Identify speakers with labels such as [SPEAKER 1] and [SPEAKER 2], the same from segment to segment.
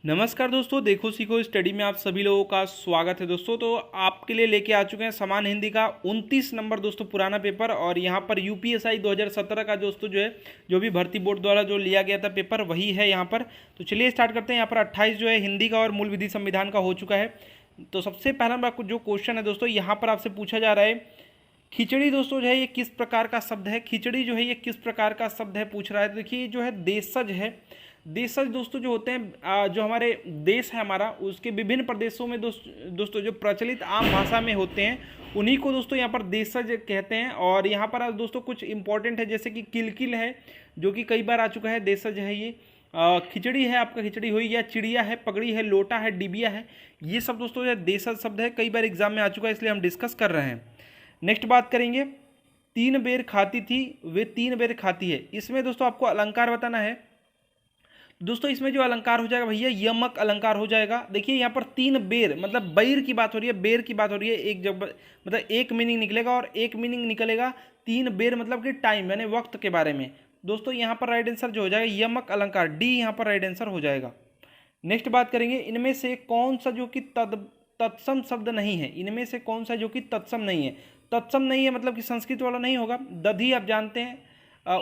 [SPEAKER 1] नमस्कार दोस्तों, देखो सीखो स्टडी में आप सभी लोगों का स्वागत है दोस्तों। तो आपके लिए लेके आ चुके हैं समान हिंदी का 29 नंबर दोस्तों पुराना पेपर। और यहाँ पर यूपीएसआई 2017 का दोस्तों जो है जो भी भर्ती बोर्ड द्वारा जो लिया गया था पेपर वही है यहाँ पर। तो चलिए स्टार्ट करते हैं। यहाँ पर 28 जो है हिंदी का और मूल विधि संविधान का हो चुका है। तो सबसे पहला नंबर जो क्वेश्चन है दोस्तों, यहाँ पर आपसे पूछा जा रहा है खिचड़ी दोस्तों जो है ये किस प्रकार का शब्द है। खिचड़ी जो है ये किस प्रकार का शब्द है पूछ रहा है। तो देखिए जो है देशज है। देशज दोस्तों जो होते हैं जो हमारे देश है हमारा उसके विभिन्न प्रदेशों में दोस्तों जो प्रचलित आम भाषा में होते हैं उन्हीं को दोस्तों यहाँ पर देशज कहते हैं। और यहाँ पर दोस्तों कुछ इंपॉर्टेंट है जैसे कि किलकिल है जो कि कई बार आ चुका है, देशज है ये। खिचड़ी है आपका, खिचड़ी हुई, या चिड़िया है, पगड़ी है, लोटा है, डिबिया है, ये सब दोस्तों जो देशज शब्द है, कई बार एग्जाम में आ चुका है इसलिए हम डिस्कस कर रहे हैं। नेक्स्ट बात करेंगे, 3 बेर खाती थी वे 3 बेर खाती है। इसमें दोस्तों आपको अलंकार बताना है। दोस्तों इसमें जो अलंकार हो जाएगा भैया यमक अलंकार हो जाएगा। देखिए यहाँ पर 3 बेर मतलब बैर की बात हो रही है, बेर की बात हो रही है। एक जब मतलब एक मीनिंग निकलेगा और एक मीनिंग निकलेगा 3 बेर मतलब कि टाइम यानी वक्त के बारे में। दोस्तों यहाँ पर राइट आंसर जो हो जाएगा यमक अलंकार, डी यहाँ पर राइट आंसर हो जाएगा। नेक्स्ट बात करेंगे, इनमें से कौन सा जो कि तत्सम शब्द नहीं है। इनमें से कौन सा जो कि तत्सम नहीं है। तत्सम नहीं है मतलब कि संस्कृत वाला नहीं होगा। दधी आप जानते हैं,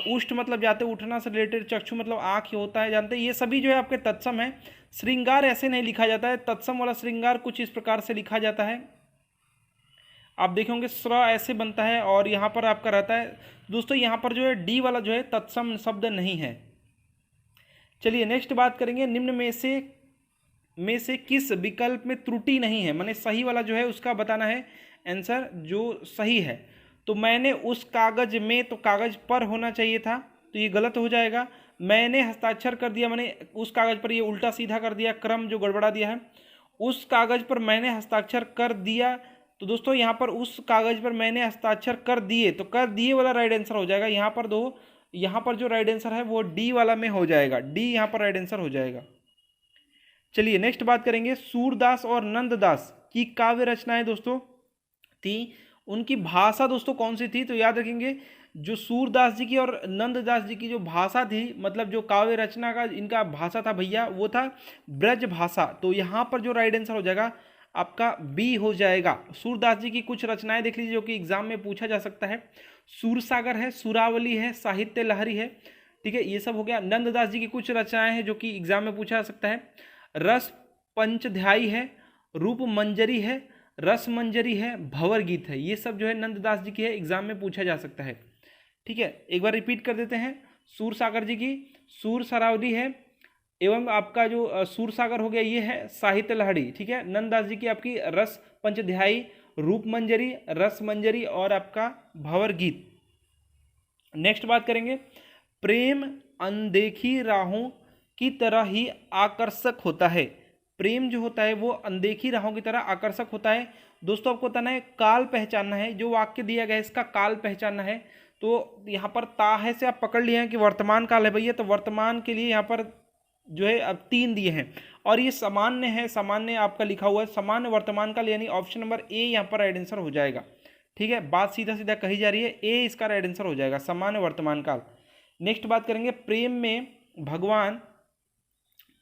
[SPEAKER 1] उष्ट मतलब जाते उठना से रिलेटेड, चक्षु मतलब आँख ही होता है जानते हैं, ये सभी जो है आपके तत्सम है। श्रृंगार ऐसे नहीं लिखा जाता है, तत्सम वाला श्रृंगार कुछ इस प्रकार से लिखा जाता है। आप देखेंगे स्र ऐसे बनता है और यहाँ पर आपका रहता है दोस्तों, यहाँ पर जो है डी वाला जो है तत्सम शब्द नहीं है। चलिए नेक्स्ट बात करेंगे, निम्न में से किस विकल्प में त्रुटि नहीं है, माने सही वाला जो है उसका बताना है आंसर जो सही है। तो मैंने उस कागज में, तो कागज पर होना चाहिए था तो ये गलत हो जाएगा। मैंने हस्ताक्षर कर दिया, मैंने उस कागज पर, ये उल्टा सीधा कर दिया, क्रम जो गड़बड़ा दिया है। उस कागज पर मैंने हस्ताक्षर कर दिया, तो दोस्तों यहाँ पर उस कागज पर मैंने हस्ताक्षर कर दिए, तो कर दिए वाला राइट आंसर हो जाएगा। यहाँ पर जो राइट आंसर है वो डी वाला में हो जाएगा, डी यहाँ पर राइट आंसर हो जाएगा। चलिए नेक्स्ट बात करेंगे, सूरदास और नंददास की काव्य रचनाएं दोस्तों थी, उनकी भाषा दोस्तों कौन सी थी। तो याद रखेंगे जो सूरदास जी की और नंददास जी की जो भाषा थी, मतलब जो काव्य रचना का इनका भाषा था भैया वो था ब्रज भाषा। तो यहाँ पर जो राइट आंसर हो जाएगा आपका बी हो जाएगा। सूरदास जी की कुछ रचनाएं देख लीजिए जो कि एग्जाम में पूछा जा सकता है। सूरसागर है, सुरावली है, साहित्य लहरी है, ठीक है, ये सब हो गया। नंददास जी की कुछ रचनाएं हैं जो कि एग्जाम में पूछा जा सकता है। रस पंचध्यायी है, रूप मंजरी है, रस मंजरी है, भंवर गीत है, ये सब जो है नंददास जी की है, एग्जाम में पूछा जा सकता है। ठीक है, एक बार रिपीट कर देते हैं, सूरसागर जी की सूर सरावली है, एवं आपका जो सूरसागर हो गया ये है साहित्य लहरी। ठीक है, नंददास जी की आपकी रस पंचध्यायी, रूप मंजरी, रस मंजरी और आपका भंवर गीत। नेक्स्ट बात करेंगे, प्रेम अनदेखी राहों की तरह ही आकर्षक होता है। प्रेम जो होता है वो अनदेखी राहों की तरह आकर्षक होता है। दोस्तों आपको बताना है काल पहचानना है, जो वाक्य दिया गया है इसका काल पहचानना है। तो यहाँ पर ता है से आप पकड़ लिए हैं कि वर्तमान काल है भैया, तो वर्तमान के लिए यहाँ पर जो है अब 3 दिए हैं और ये सामान्य है, सामान्य आपका लिखा हुआ है सामान्य वर्तमान काल, यानी ऑप्शन नंबर ए यहाँ पर राइट आंसर हो जाएगा। ठीक है, बात सीधा सीधा कही जा रही है, ए इसका राइट आंसर हो जाएगा, सामान्य वर्तमान काल। नेक्स्ट बात करेंगे,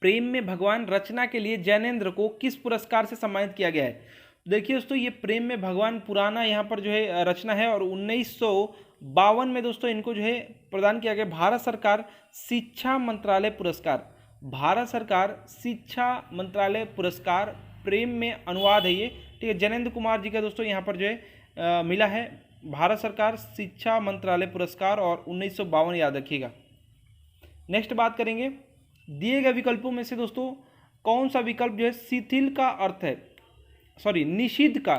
[SPEAKER 1] प्रेम में भगवान रचना के लिए जैनेन्द्र को किस पुरस्कार से सम्मानित किया गया है। देखिए दोस्तों ये प्रेम में भगवान पुराना यहाँ पर जो है रचना है और 1952 में दोस्तों इनको जो है प्रदान किया गया भारत सरकार शिक्षा मंत्रालय पुरस्कार। भारत सरकार शिक्षा मंत्रालय पुरस्कार प्रेम में अनुवाद है ये। ठीक है, जैनेन्द्र कुमार जी का दोस्तों यहाँ पर जो है मिला है भारत सरकार शिक्षा मंत्रालय पुरस्कार और 1952 याद रखिएगा। नेक्स्ट बात करेंगे, दिए गए विकल्पों में से दोस्तों कौन सा विकल्प जो है शिथिल का अर्थ है, सॉरी निषिद्ध का,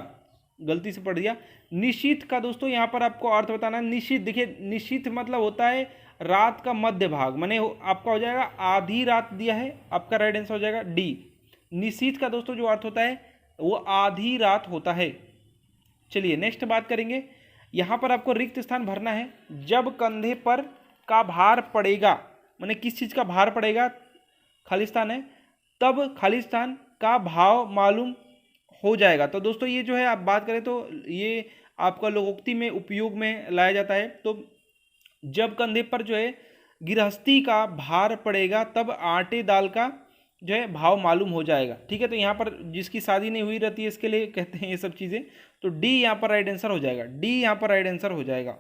[SPEAKER 1] गलती से पढ़ दिया, निषिद्ध का दोस्तों यहाँ पर आपको अर्थ बताना है। निषिद्ध, देखिए निषिद्ध मतलब होता है रात का मध्य भाग, माने आपका हो जाएगा आधी रात दिया है, आपका राइट आंसर हो जाएगा डी। निषिद्ध का दोस्तों जो अर्थ होता है वो आधी रात होता है। चलिए नेक्स्ट बात करेंगे, यहाँ पर आपको रिक्त स्थान भरना है। जब कंधे पर का भार पड़ेगा, माने किस चीज़ का भार पड़ेगा, खाली स्थान है, तब खाली स्थान का भाव मालूम हो जाएगा। तो दोस्तों ये जो है आप बात करें तो ये आपका लोकोक्ति में उपयोग में लाया जाता है। तो जब कंधे पर जो है गृहस्थी का भार पड़ेगा तब आटे दाल का जो है भाव मालूम हो जाएगा। ठीक है, तो यहाँ पर जिसकी शादी नहीं हुई रहती है इसके लिए कहते हैं ये सब चीज़ें, तो डी यहाँ पर राइट आंसर हो जाएगा, डी यहाँ पर राइट आंसर हो जाएगा।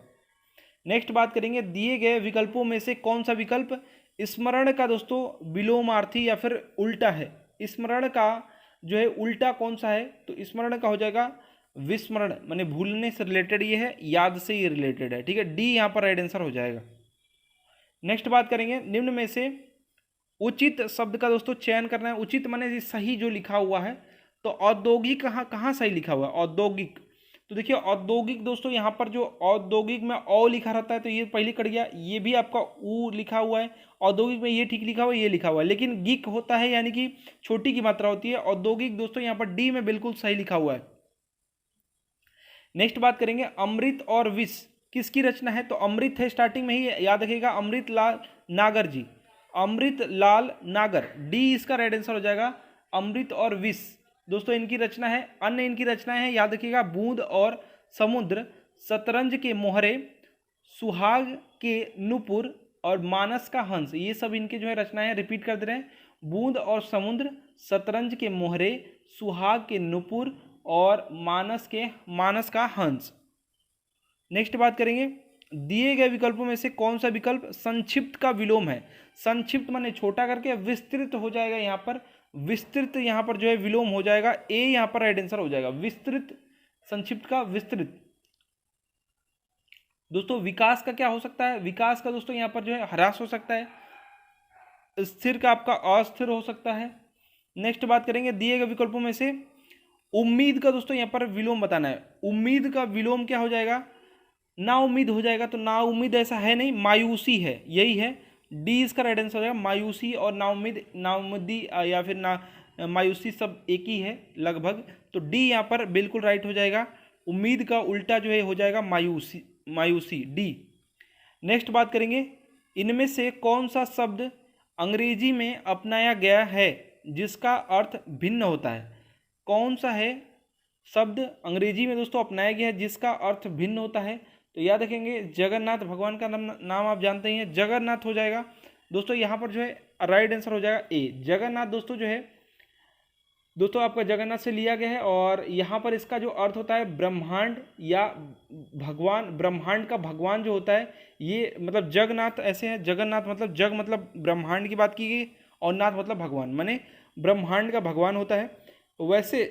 [SPEAKER 1] नेक्स्ट बात करेंगे, दिए गए विकल्पों में से कौन सा विकल्प स्मरण का दोस्तों विलोमार्थी या फिर उल्टा है। स्मरण का जो है उल्टा कौन सा है, तो स्मरण का हो जाएगा विस्मरण, माने भूलने से रिलेटेड ये है, याद से ये रिलेटेड है। ठीक है, डी यहाँ पर राइट आंसर हो जाएगा। नेक्स्ट बात करेंगे, निम्न में से उचित शब्द का दोस्तों चयन करना है। उचित माने सही जो लिखा हुआ है, तो औद्योगिक कहाँ कहाँ सही लिखा हुआ है, औद्योगिक। तो देखिए औद्योगिक दोस्तों यहाँ पर जो औद्योगिक में औ लिखा रहता है तो ये पहले कट गया, ये भी आपका ऊ लिखा हुआ है। औद्योगिक में ये ठीक लिखा हुआ है, ये लिखा हुआ है, लेकिन गिक होता है यानी कि छोटी की मात्रा होती है। औद्योगिक दोस्तों यहाँ पर डी में बिल्कुल सही लिखा हुआ है। नेक्स्ट बात करेंगे, अमृत और विष किसकी रचना है, तो अमृत है स्टार्टिंग में ही, याद रखिएगा अमृत लाल नागर जी, अमृत लाल नागर, डी इसका राइट आंसर हो जाएगा। अमृत और विष दोस्तों इनकी रचना है। अन्य इनकी रचनाएं हैं, याद रखिएगा बूंद और समुद्र, शतरंज के मोहरे, सुहाग के नुपुर और मानस का हंस, ये सब इनके जो है रचनाएं हैं। रिपीट कर दे रहे हैं, बूंद और समुद्र, शतरंज के मोहरे, सुहाग के नुपुर और मानस का हंस। नेक्स्ट बात करेंगे, दिए गए विकल्पों में से कौन सा विकल्प संक्षिप्त का विलोम है। संक्षिप्त माने छोटा करके, विस्तृत हो जाएगा यहाँ पर, विस्तृत यहाँ पर जो है विलोम हो जाएगा, ए यहाँ पर राइट आंसर हो जाएगा। विस्तृत, संक्षिप्त का विस्तृत। दोस्तों विकास का क्या हो सकता है, विकास का दोस्तों यहाँ पर जो है ह्रास हो सकता है, स्थिर का आपका अस्थिर हो सकता है। नेक्स्ट बात करेंगे, दिए गए विकल्पों में से उम्मीद का दोस्तों यहाँ पर विलोम बताना है। उम्मीद का विलोम क्या हो जाएगा, ना उम्मीद हो जाएगा, तो ना उम्मीद ऐसा है नहीं, मायूसी है, यही है, डी इसका राइट आंसर हो जाएगा। मायूसी और ना उम्मीदी या फिर ना मायूसी सब एक ही है लगभग, तो डी यहाँ पर बिल्कुल राइट हो जाएगा। उम्मीद का उल्टा जो है हो जाएगा मायूसी, डी। नेक्स्ट बात करेंगे, इनमें से कौन सा शब्द अंग्रेजी में अपनाया गया है जिसका अर्थ भिन्न होता है। कौन सा है शब्द अंग्रेजी में दोस्तों अपनाया गया है जिसका अर्थ भिन्न होता है, तो याद रखेंगे जगन्नाथ भगवान का नाम आप जानते ही हैं, जगन्नाथ हो जाएगा दोस्तों। यहाँ पर जो है राइट आंसर हो जाएगा ए, जगन्नाथ दोस्तों जो है दोस्तों आपका जगन्नाथ से लिया गया है। और यहाँ पर इसका जो अर्थ होता है ब्रह्मांड या भगवान, ब्रह्मांड का भगवान जो होता है, ये मतलब जगन्नाथ ऐसे है, जगन्नाथ मतलब जग मतलब ब्रह्मांड की बात की गई, और नाथ मतलब भगवान, माने ब्रह्मांड का भगवान होता है। वैसे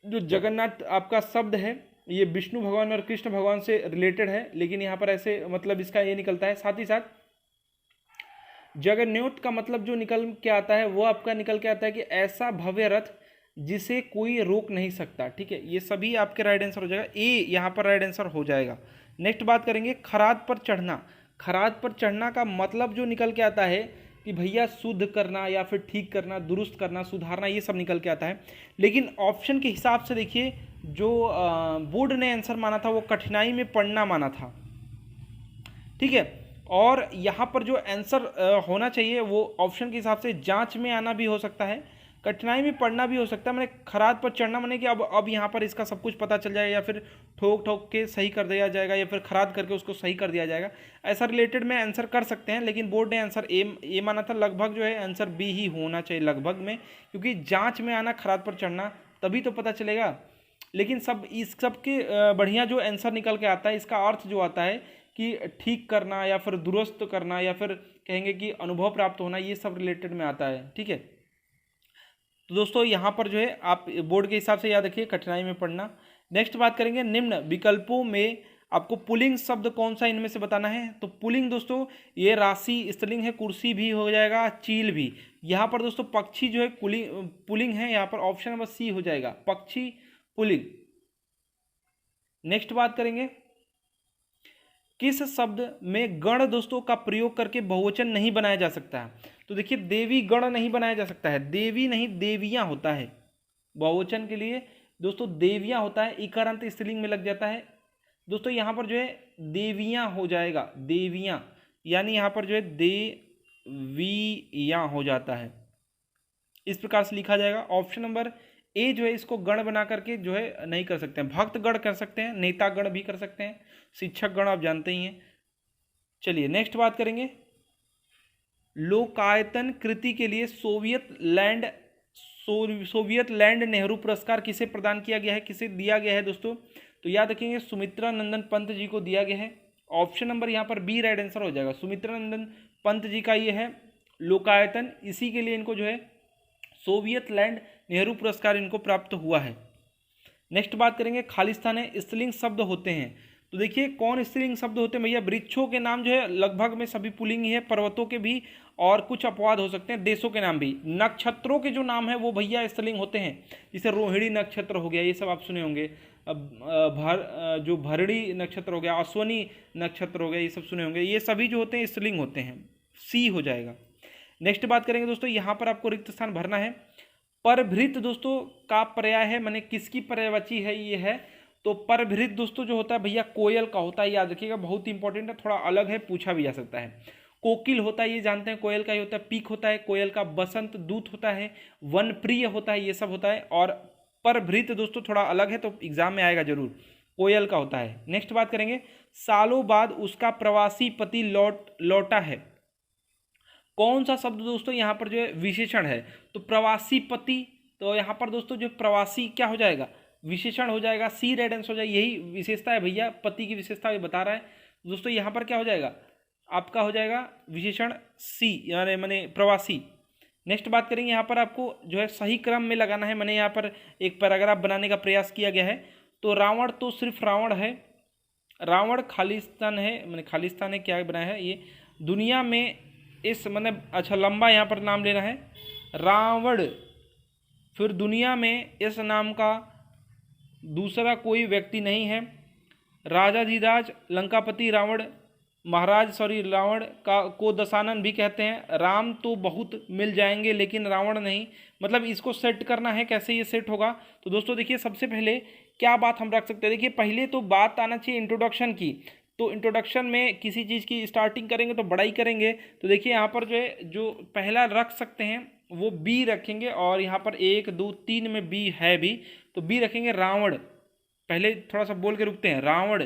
[SPEAKER 1] जो जगन्नाथ आपका शब्द है ये विष्णु भगवान और कृष्ण भगवान से रिलेटेड है, लेकिन यहाँ पर ऐसे मतलब इसका ये निकलता है। साथ ही साथ जगन्नाथ का मतलब जो निकल के आता है वो आपका निकल के आता है कि ऐसा भव्य रथ जिसे कोई रोक नहीं सकता। ठीक है, ये सभी आपके राइट आंसर हो जाएगा, ए यहाँ पर राइट आंसर हो जाएगा। नेक्स्ट बात करेंगे, खराद पर चढ़ना। खराद पर चढ़ना का मतलब जो निकल के आता है कि भैया शुद्ध करना या फिर ठीक करना, दुरुस्त करना, सुधारना, ये सब निकल के आता है। लेकिन ऑप्शन के हिसाब से देखिए जो बोर्ड ने आंसर माना था वो कठिनाई में पढ़ना माना था। ठीक है, और यहाँ पर जो आंसर होना चाहिए वो ऑप्शन के हिसाब से जांच में आना भी हो सकता है, कठिनाई में पढ़ना भी हो सकता है। मैंने खराद पर चढ़ना माने कि अब यहाँ पर इसका सब कुछ पता चल जाएगा, या फिर ठोक ठोक के सही कर दिया जाएगा, या फिर खराद करके उसको सही कर दिया जाएगा, ऐसा रिलेटेड में आंसर कर सकते हैं। लेकिन बोर्ड ने आंसर ए माना था, लगभग जो है आंसर बी ही होना चाहिए लगभग में, क्योंकि जाँच में आना खराद पर चढ़ना तभी तो पता चलेगा। लेकिन सब इस सब के बढ़िया जो आंसर निकल के आता है, इसका अर्थ जो आता है कि ठीक करना या फिर दुरुस्त करना या फिर कहेंगे कि अनुभव प्राप्त होना, ये सब रिलेटेड में आता है। ठीक है, तो दोस्तों यहाँ पर जो है आप बोर्ड के हिसाब से याद रखिए, कठिनाई में पढ़ना। नेक्स्ट बात करेंगे, निम्न विकल्पों में आपको पुल्लिंग शब्द कौन सा इनमें से बताना है। तो पुल्लिंग दोस्तों ये राशि स्त्रीलिंग है, कुर्सी भी हो जाएगा, चील भी। यहाँ पर दोस्तों पक्षी जो है पुल्लिंग है, यहाँ पर ऑप्शन नंबर सी हो जाएगा, पक्षी पुल्लिंग। नेक्स्ट बात करेंगे, किस शब्द में गण दोस्तों का प्रयोग करके बहुवचन नहीं बनाया जा सकता है। तो देखिए देवी गण नहीं बनाया जा सकता है, देवी नहीं देवियां होता है बहुवचन के लिए दोस्तों, देवियां होता है, इकारांत स्त्रीलिंग में लग जाता है दोस्तों। यहाँ पर जो है देवियां हो जाएगा, देवियां, यानी यहाँ पर जो है देवियां हो जाता है, इस प्रकार से लिखा जाएगा। ऑप्शन नंबर ए जो है इसको गण बना करके जो है नहीं कर सकते हैं, भक्त गण कर सकते हैं, नेता गण भी कर सकते हैं, शिक्षक गण आप जानते ही हैं। चलिए नेक्स्ट बात करेंगे, लोकायतन कृति के लिए Soviet land Soviet land Nehru पुरस्कार किसे प्रदान किया गया है, किसे दिया गया है दोस्तों? तो याद रखेंगे सुमित्रा नंदन पंत जी को दिया गया है। ऑप्शन नंबर यहाँ पर बी राइट आंसर हो जाएगा। सुमित्रा नंदन पंत जी का ये है लोकायतन, इसी के लिए इनको जो है सोवियत लैंड नेहरू पुरस्कार इनको प्राप्त हुआ है। नेक्स्ट बात करेंगे खालिस्तान है स्त्रीलिंग शब्द होते हैं। तो देखिए कौन स्त्रीलिंग शब्द होते हैं भैया? वृक्षों के नाम जो है लगभग में सभी पुल्लिंग ही है, पर्वतों के भी और कुछ अपवाद हो सकते हैं, देशों के नाम भी। नक्षत्रों के जो नाम है वो भैया स्त्रीलिंग होते हैं, जैसे रोहिणी नक्षत्र हो गया, ये सब आप सुने होंगे। जो भरणी नक्षत्र हो गया, अश्वनी नक्षत्र हो गया, ये सब सुने होंगे। ये सभी जो होते हैं स्त्रीलिंग होते हैं, सी हो जाएगा। नेक्स्ट बात करेंगे दोस्तों, यहाँ पर आपको रिक्त स्थान भरना है। परभृत दोस्तों का पर्याय है, माने किसकी पर्यायवाची है ये है? तो परभृत दोस्तों जो होता है भैया कोयल का होता है, याद रखिएगा, बहुत इंपॉर्टेंट है, थोड़ा अलग है, पूछा भी जा सकता है। कोकिल होता है, ये जानते हैं, कोयल का ही होता है। पीक होता है कोयल का। बसंत दूत होता है। वन प्रिय होता है, ये सब होता है। और परभृत दोस्तों थोड़ा अलग है, तो एग्जाम में आएगा जरूर, कोयल का होता है। नेक्स्ट बात करेंगे, सालों बाद उसका प्रवासी पति लौटा है। कौन सा शब्द दोस्तों यहाँ पर जो है विशेषण है? तो प्रवासी पति, तो यहाँ पर दोस्तों जो प्रवासी क्या हो जाएगा? विशेषण हो जाएगा। सी राइट आंसर हो जाएगा। यही विशेषता है भैया, पति की विशेषता ये बता रहा है दोस्तों। यहाँ पर क्या हो जाएगा आपका? हो जाएगा विशेषण सी, यानी माने प्रवासी। नेक्स्ट बात करेंगे, यहाँ पर आपको जो है सही क्रम में लगाना है। मैंने यहाँ पर एक पैराग्राफ बनाने का प्रयास किया गया है। तो रावण तो सिर्फ रावण है, रावण खालिस्तान है, मैंने खालिस्तान है क्या बनाया है ये? दुनिया में इस मैंने अच्छा लंबा यहाँ पर नाम लेना है, रावण, फिर दुनिया में इस नाम का दूसरा कोई व्यक्ति नहीं है। राजाधिराज लंकापति रावण रावण को दशानन भी कहते हैं। राम तो बहुत मिल जाएंगे लेकिन रावण नहीं, मतलब इसको सेट करना है, कैसे ये सेट होगा? तो दोस्तों देखिए सबसे पहले क्या बात हम रख सकते हैं, देखिए पहले तो बात आना चाहिए इंट्रोडक्शन की। तो इंट्रोडक्शन में किसी चीज़ की स्टार्टिंग करेंगे तो बड़ा ही करेंगे। तो देखिए यहाँ पर जो है जो पहला रख सकते हैं वो बी रखेंगे, और यहाँ पर 1 2 3 में बी है भी, तो बी रखेंगे रावण। पहले थोड़ा सा बोल के रुकते हैं, रावण,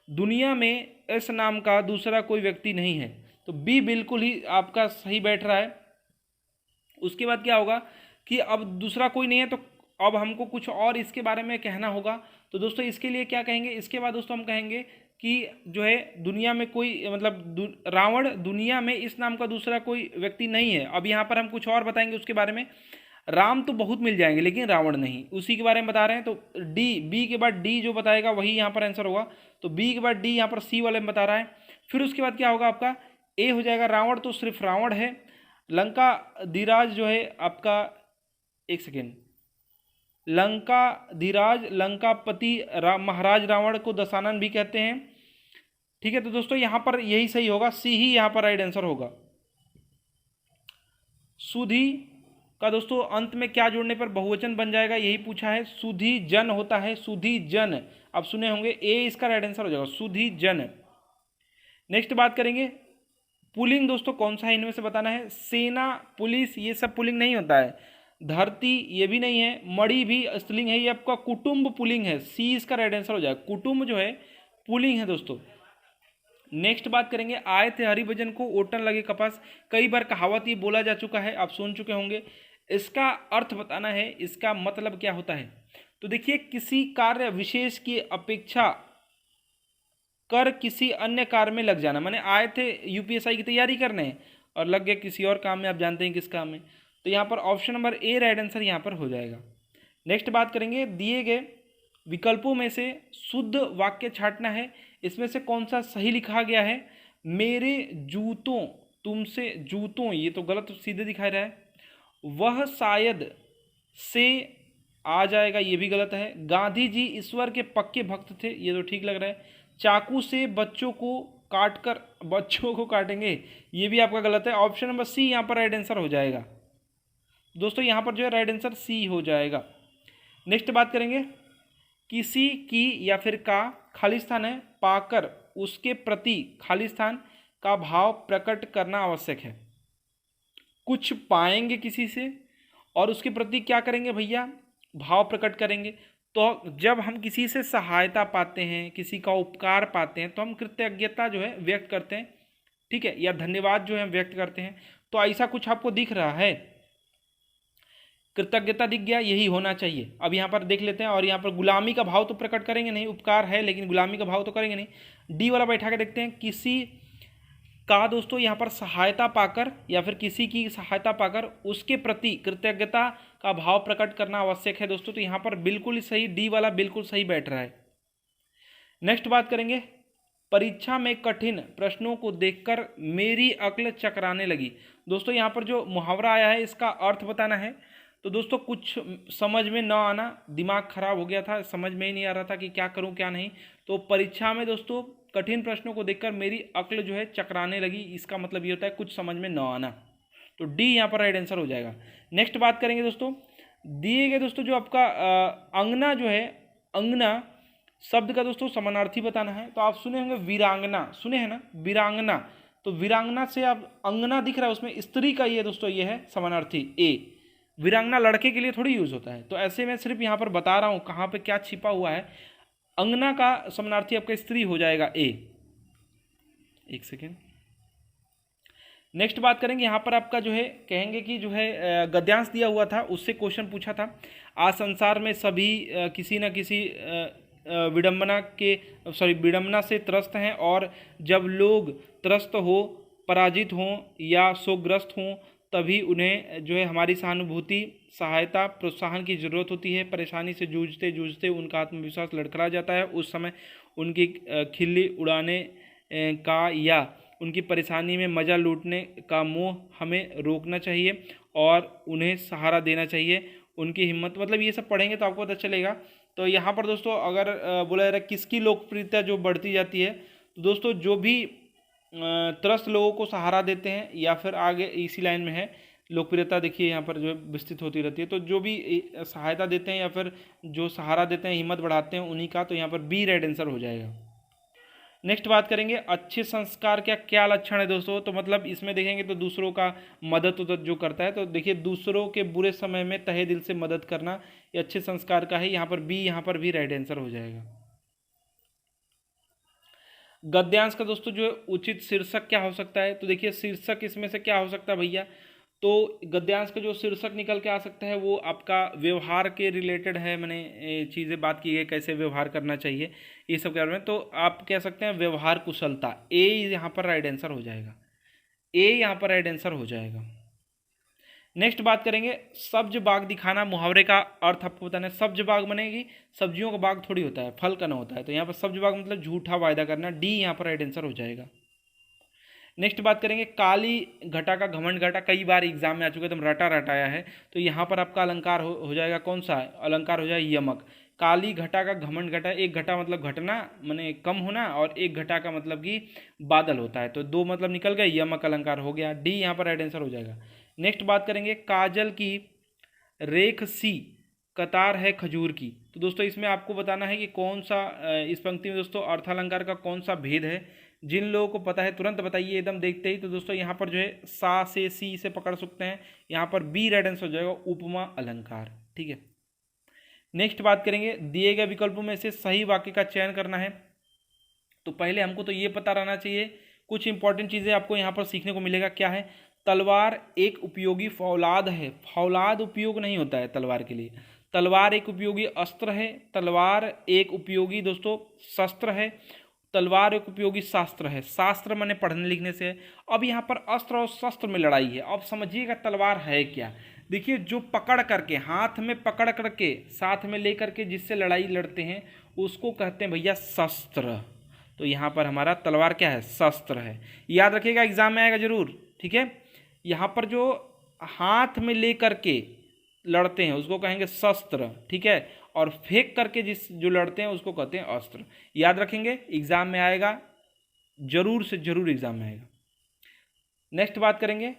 [SPEAKER 1] दुनिया में इस नाम का दूसरा कोई व्यक्ति नहीं है। तो बी बिल्कुल ही आपका सही बैठ रहा है। उसके बाद क्या होगा कि अब दूसरा कोई नहीं है, तो अब हमको कुछ और इसके बारे में कहना होगा। तो दोस्तों इसके लिए क्या कहेंगे? इसके बाद दोस्तों हम कहेंगे कि जो है दुनिया में कोई मतलब रावण, दुनिया में इस नाम का दूसरा कोई व्यक्ति नहीं है। अब यहाँ पर हम कुछ और बताएंगे उसके बारे में। राम तो बहुत मिल जाएंगे लेकिन रावण नहीं, उसी के बारे में बता रहे हैं। तो डी, बी के बाद डी जो बताएगा वही यहाँ पर आंसर होगा। तो बी के बाद डी यहाँ पर सी वाले में बता रहा है। फिर उसके बाद क्या होगा आपका? ए हो जाएगा, रावण तो सिर्फ रावण है। लंका धीराज जो है आपका, एक सेकेंड, लंका धीराज लंकापति महाराज रावण को दशानन भी कहते हैं। ठीक है, तो दोस्तों यहाँ पर यही सही होगा, सी ही यहाँ पर राइट आंसर होगा। सुधी का दोस्तों अंत में क्या जोड़ने पर बहुवचन बन जाएगा, यही पूछा है। सुधी जन होता है, सुधी जन, आप सुने होंगे, ए इसका राइट आंसर हो जाएगा, सुधी जन। नेक्स्ट बात करेंगे, पुलिंग दोस्तों कौन सा है इनमें से बताना है। सेना, पुलिस, ये सब पुलिंग नहीं होता है। धरती ये भी नहीं है। मणि भी स्त्रीलिंग है। ये आपका कुटुंब पुलिंग है, सी इसका राइट आंसर हो जाएगा। कुटुंब जो है पुलिंग है दोस्तों। नेक्स्ट बात करेंगे, आए थे हरिभजन को ओटन लगे कपास। कई बार कहावत ये बोला जा चुका है, आप सुन चुके होंगे। इसका अर्थ बताना है, इसका मतलब क्या होता है। तो देखिए, किसी कार्य विशेष की अपेक्षा कर किसी अन्य कार्य में लग जाना। माने आए थे यूपीएसआई की तैयारी करने और लग गए किसी और काम में, आप जानते हैं किस काम में। तो यहाँ पर option number A right answer यहाँ पर हो जाएगा। नेक्स्ट बात करेंगे, दिए गए विकल्पों में से शुद्ध वाक्य छांटना है। इसमें से कौन सा सही लिखा गया है। मेरे जूतों तुमसे, जूतों ये तो गलत सीधे दिखा रहा है। वह शायद से आ जाएगा, ये भी गलत है। गांधी जी ईश्वर के पक्के भक्त थे, ये तो ठीक लग रहा है। चाकू से बच्चों को काटेंगे, ये भी आपका गलत है। ऑप्शन नंबर सी यहाँ पर राइट आंसर हो जाएगा दोस्तों। यहाँ पर जो है राइट आंसर सी हो जाएगा। नेक्स्ट बात करेंगे, किसी की या फिर का खालिस्तान है, पाकर उसके प्रति खालिस्तान का भाव प्रकट करना आवश्यक है। कुछ पाएंगे किसी से और उसके प्रति क्या करेंगे भैया, भाव प्रकट करेंगे। तो जब हम किसी से सहायता पाते हैं, किसी का उपकार पाते हैं, तो हम कृतज्ञता जो है व्यक्त करते हैं, ठीक है, या धन्यवाद जो है व्यक्त करते हैं। तो ऐसा कुछ आपको दिख रहा है। कृतज्ञता दिख गया, यही होना चाहिए। अब यहाँ पर देख लेते हैं, और यहाँ पर गुलामी का भाव तो प्रकट करेंगे नहीं, उपकार है लेकिन गुलामी का भाव तो करेंगे नहीं। डी वाला बैठा के देखते हैं, किसी का दोस्तों यहाँ पर सहायता पाकर या फिर किसी की सहायता पाकर उसके प्रति कृतज्ञता का भाव प्रकट करना आवश्यक है दोस्तों। तो यहाँ पर बिल्कुल सही, डी वाला बिल्कुल सही बैठ रहा है। नेक्स्ट बात करेंगे, परीक्षा में कठिन प्रश्नों को देखकर मेरी अक्ल चकराने लगी। दोस्तों यहाँ पर जो मुहावरा आया है इसका अर्थ बताना है। तो दोस्तों कुछ समझ में न आना, दिमाग खराब हो गया था, समझ में ही नहीं आ रहा था कि क्या करूं क्या नहीं। तो परीक्षा में दोस्तों कठिन प्रश्नों को देखकर मेरी अक्ल जो है चकराने लगी, इसका मतलब ये होता है कुछ समझ में न आना। तो डी यहाँ पर राइट आंसर हो जाएगा। नेक्स्ट बात करेंगे दोस्तों, दिए गए दोस्तों जो आपका अंगना जो है, अंगना शब्द का दोस्तों समानार्थी बताना है। तो आप सुने होंगे वीरांगना, सुने हैं ना वीरांगना। तो वीरांगना से आप अंगना दिख रहा है, उसमें स्त्री का ये दोस्तों ये है समानार्थी ए। वीरांगना लड़के के लिए थोड़ी यूज होता है, तो ऐसे में सिर्फ यहाँ पर बता रहा हूँ कहाँ पे क्या छिपा हुआ है। अंगना का समानार्थी आपका स्त्री हो जाएगा ए। एक सेकेंड, नेक्स्ट बात करेंगे। यहाँ पर आपका जो है कहेंगे कि जो है गद्यांश दिया हुआ था, उससे क्वेश्चन पूछा था। आज संसार में सभी किसी न किसी विडंबना से त्रस्त हैं, और जब लोग त्रस्त हो, पराजित हों या शोकग्रस्त हों, तभी उन्हें जो है हमारी सहानुभूति, सहायता, प्रोत्साहन की ज़रूरत होती है। परेशानी से जूझते जूझते उनका आत्मविश्वास लड़खड़ा जाता है। उस समय उनकी खिल्ली उड़ाने का या उनकी परेशानी में मज़ा लूटने का मोह हमें रोकना चाहिए और उन्हें सहारा देना चाहिए। उनकी हिम्मत, मतलब ये सब पढ़ेंगे तो आपको पता चलेगा। तो यहाँ पर दोस्तों अगर बोला जा रहा है किसकी लोकप्रियता जो बढ़ती जाती है, तो दोस्तों जो भी त्रस्त लोगों को सहारा देते हैं, या फिर आगे इसी लाइन में है लोकप्रियता, देखिए यहाँ पर जो है विस्तृत होती रहती है। तो जो भी सहायता देते हैं या फिर जो सहारा देते हैं, हिम्मत बढ़ाते हैं, उन्हीं का। तो यहाँ पर बी राइट आंसर हो जाएगा। नेक्स्ट बात करेंगे, अच्छे संस्कार क्या क्या लक्षण है दोस्तों। तो मतलब इसमें देखेंगे तो दूसरों का मदद जो करता है, तो देखिए दूसरों के बुरे समय में तहे दिल से मदद करना ये अच्छे संस्कार का है। यहाँ पर बी, यहाँ पर भी राइट आंसर हो जाएगा। गद्यांश का दोस्तों जो है उचित शीर्षक क्या हो सकता है। तो देखिए शीर्षक इसमें से क्या हो सकता है भैया, तो गद्यांश का जो शीर्षक निकल के आ सकता है वो आपका व्यवहार के रिलेटेड है। मैंने चीज़ें बात की है कैसे व्यवहार करना चाहिए, ये सब के बारे में। तो आप कह सकते हैं व्यवहार कुशलता, ए यहाँ पर राइट आंसर हो जाएगा। ए यहाँ पर राइट आंसर हो जाएगा। नेक्स्ट बात करेंगे, सब्ज बाग दिखाना, मुहावरे का अर्थ आपको बताना है। सब्ज बाग बनेगी, सब्जियों का बाग थोड़ी होता है, फल का ना होता है। तो यहाँ पर सब्ज बाग मतलब झूठा वायदा करना, डी यहाँ पर राइट आंसर हो जाएगा। नेक्स्ट बात करेंगे, काली घटा का घमंड घटा, कई बार एग्जाम में आ चुका है, तुम रटा रटाया है। तो यहाँ पर आपका अलंकार हो जाएगा, कौन सा अलंकार हो जाएगा, यमक। काली घटा का घमंड घटा, एक घटा मतलब घटना माने कम होना, और एक घटा का मतलब कि बादल होता है। तो दो मतलब निकल गए, यमक अलंकार हो गया, डी यहाँ पर राइट आंसर हो जाएगा। नेक्स्ट बात करेंगे, काजल की रेख सी कतार है खजूर की। तो दोस्तों इसमें आपको बताना है कि कौन सा इस पंक्ति में दोस्तों अर्थालंकार का कौन सा भेद है। जिन लोगों को पता है तुरंत बताइए एकदम देखते ही। तो दोस्तों यहाँ पर जो है सा से सी से पकड़ सकते हैं, यहाँ पर बी राइट आंसर हो जाएगा, उपमा अलंकार। ठीक है, नेक्स्ट बात करेंगे, दिए गए विकल्पों में से सही वाक्य का चयन करना है। तो पहले हमको तो ये पता रहना चाहिए, कुछ इंपॉर्टेंट चीज़ें आपको यहाँ पर सीखने को मिलेगा। क्या है, तलवार एक उपयोगी फौलाद है। फौलाद उपयोग नहीं होता है तलवार के लिए। तलवार एक उपयोगी अस्त्र है। तलवार एक उपयोगी दोस्तों शस्त्र है। तलवार एक उपयोगी शास्त्र है। शास्त्र माने पढ़ने लिखने से है। अब यहाँ पर अस्त्र और शस्त्र में लड़ाई है। अब समझिएगा तलवार है क्या। देखिए जो पकड़ करके, हाथ में पकड़ करके, साथ में लेकर के जिससे लड़ाई लड़ते हैं उसको कहते हैं भैया शस्त्र। तो यहाँ पर हमारा तलवार क्या है, शस्त्र है। याद रखिएगा, एग्जाम में आएगा जरूर। ठीक है, यहाँ पर जो हाथ में ले करके लड़ते हैं उसको कहेंगे शस्त्र। ठीक है, और फेंक करके जो लड़ते हैं उसको कहते हैं अस्त्र। याद रखेंगे, एग्जाम में आएगा, जरूर से जरूर एग्जाम में आएगा। नेक्स्ट बात करेंगे,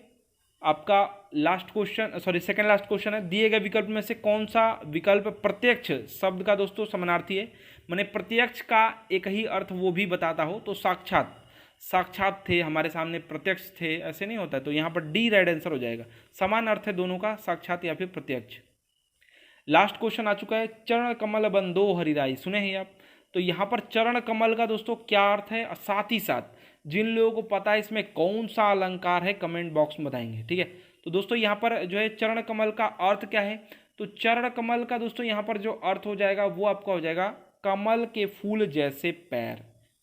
[SPEAKER 1] आपका last question, sorry second last question है, दिए गए विकल्प में से कौन सा विकल्प प्रत्यक्ष शब्द का दोस्तों समानार्थी है। मैंने प्रत्यक्ष का एक ही अर्थ वो भी बताता हो तो साक्षात, साक्षात थे हमारे सामने, प्रत्यक्ष थे, ऐसे नहीं होता है। तो यहाँ पर डी राइट आंसर हो जाएगा। समान अर्थ है दोनों का, साक्षात या फिर प्रत्यक्ष। लास्ट क्वेश्चन आ चुका है, चरण कमल बंदो हरिराई, सुने हैं आप। तो यहाँ पर चरण कमल का दोस्तों क्या अर्थ है, साथ ही साथ जिन लोगों को पता है इसमें कौन सा अलंकार है कमेंट बॉक्स में बताएंगे। ठीक है, तो दोस्तों यहाँ पर जो है चरण कमल का अर्थ क्या है, तो चरण कमल का दोस्तों यहाँ पर जो अर्थ हो जाएगा वो आपका हो जाएगा कमल के फूल जैसे पैर,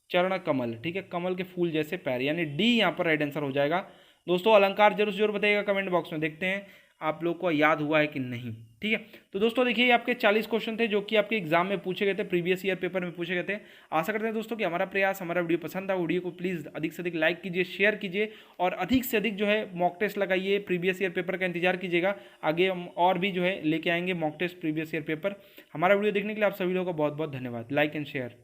[SPEAKER 1] चरण कमल, ठीक है, कमल के फूल जैसे पैर, यानी डी यहाँ पर राइट आंसर हो जाएगा। दोस्तों अलंकार जरूर जरूर बताइएगा कमेंट बॉक्स में, देखते हैं आप लोग को याद हुआ है कि नहीं, ठीक है। तो दोस्तों देखिए ये आपके 40 क्वेश्चन थे जो कि आपके एग्जाम में पूछे गए थे, प्रीवियस ईयर पेपर में पूछे गए थे। आशा करते हैं दोस्तों कि हमारा प्रयास, हमारा वीडियो पसंद था, वीडियो को प्लीज़ अधिक से अधिक लाइक कीजिए, शेयर कीजिए और अधिक से अधिक जो है मॉक टेस्ट लगाइए, प्रीवियस ईयर पेपर का इंतजार कीजिएगा। आगे हम और भी जो है लेके आएंगे mock test, previous year paper. हमारा वीडियो देखने के लिए आप सभी लोगों का बहुत बहुत धन्यवाद। Like and share.